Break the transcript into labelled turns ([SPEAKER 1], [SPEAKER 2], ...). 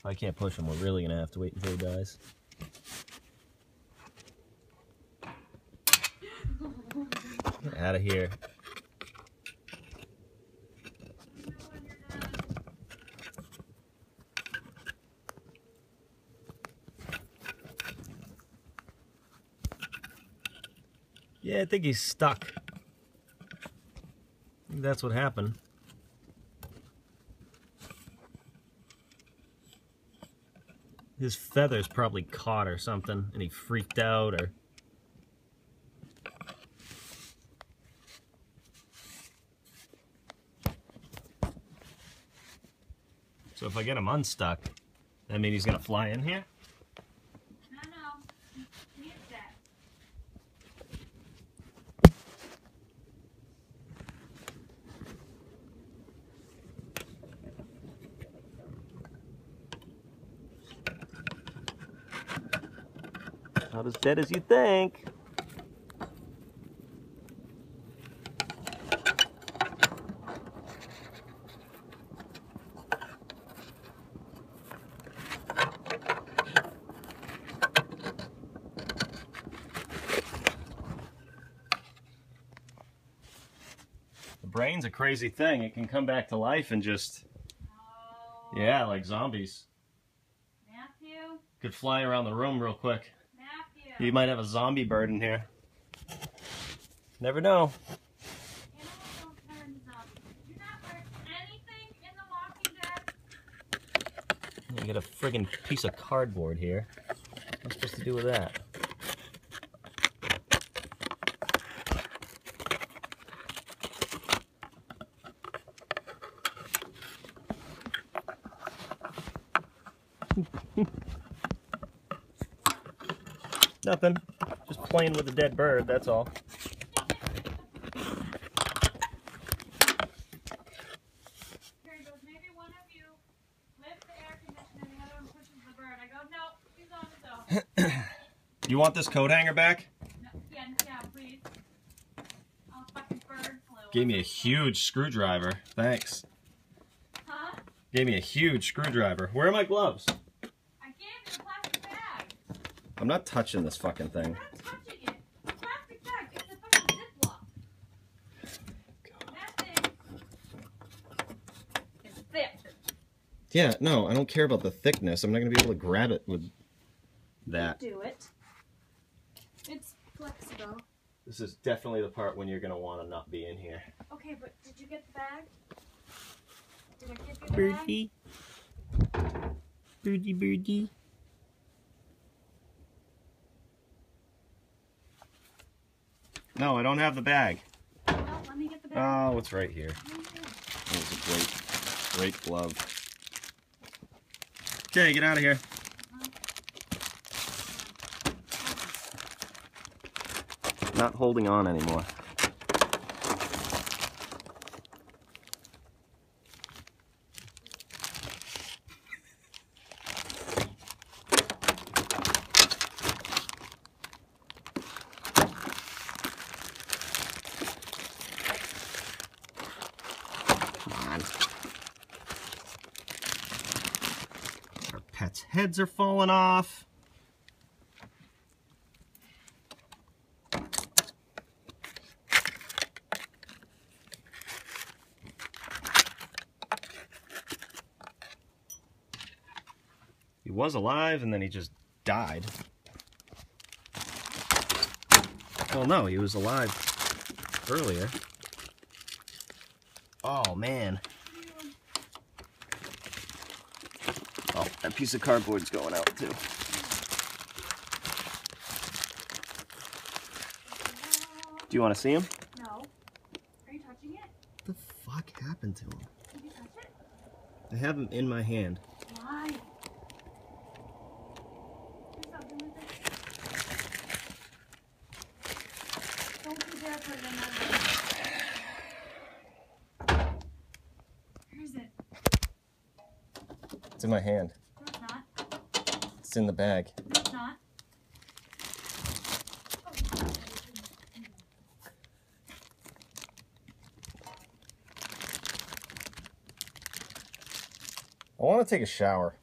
[SPEAKER 1] If I can't push him, we're really gonna have to wait until he dies. Get out of here. Yeah, I think he's stuck. I think that's what happened. His feathers probably caught or something, and he freaked out, or... So if I get him unstuck, that means he's gonna fly in here?
[SPEAKER 2] No. He is dead.
[SPEAKER 1] Not as dead as you think. The brain's a crazy thing. It can come back to life and just...
[SPEAKER 2] Oh.
[SPEAKER 1] Yeah, like zombies.
[SPEAKER 2] Matthew?
[SPEAKER 1] Could fly around the room real quick.
[SPEAKER 2] Matthew.
[SPEAKER 1] You might have a zombie bird in here. Never know.
[SPEAKER 2] Animals don't turn into zombies. Did you not learn anything in The Walking Dead?
[SPEAKER 1] You get a friggin' piece of cardboard here. What am I supposed to do with that? Nothing. Just playing with a dead bird, that's all.
[SPEAKER 2] Here he goes, maybe one of you lifts the air conditioner and the other one pushes the bird. I go, no, he's on his own.
[SPEAKER 1] You want this coat hanger back?
[SPEAKER 2] No, yeah, please. Oh, fucking bird flew.
[SPEAKER 1] Gave me a huge screwdriver. Thanks.
[SPEAKER 2] Huh?
[SPEAKER 1] Gave me a huge screwdriver. Where are my gloves?
[SPEAKER 2] I gave you a plastic bag.
[SPEAKER 1] I'm not touching this fucking thing.
[SPEAKER 2] I'm not touching it. A plastic bag. It's a fucking Ziploc. That thing is thick.
[SPEAKER 1] Yeah, no, I don't care about the thickness. I'm not going to be able to grab it with that.
[SPEAKER 2] Do it. It's flexible.
[SPEAKER 1] This is definitely the part when you're going to want to not be in here.
[SPEAKER 2] Okay, but did you get the bag? Did I give you the
[SPEAKER 1] Birdie. Birdie, birdie. No, I don't have the bag.
[SPEAKER 2] bag? No, let me get the bag.
[SPEAKER 1] Oh, it's right here. That was a great glove. Okay, get out of here. Not holding on anymore. Come on. Our pets' heads are falling off. He was alive and then he just died. Well, no, he was alive earlier. Oh, man. Oh, that piece of cardboard's going out, too. Do you want to see him?
[SPEAKER 2] No. Are you touching it?
[SPEAKER 1] What the fuck happened to him?
[SPEAKER 2] Did you touch it?
[SPEAKER 1] I have him in my hand.
[SPEAKER 2] Why? Do something with it. Don't you dare put it in that bag. Where is it?
[SPEAKER 1] It's in my hand.
[SPEAKER 2] No, it's not.
[SPEAKER 1] It's in the bag.
[SPEAKER 2] No, it's not.
[SPEAKER 1] I want to take a shower.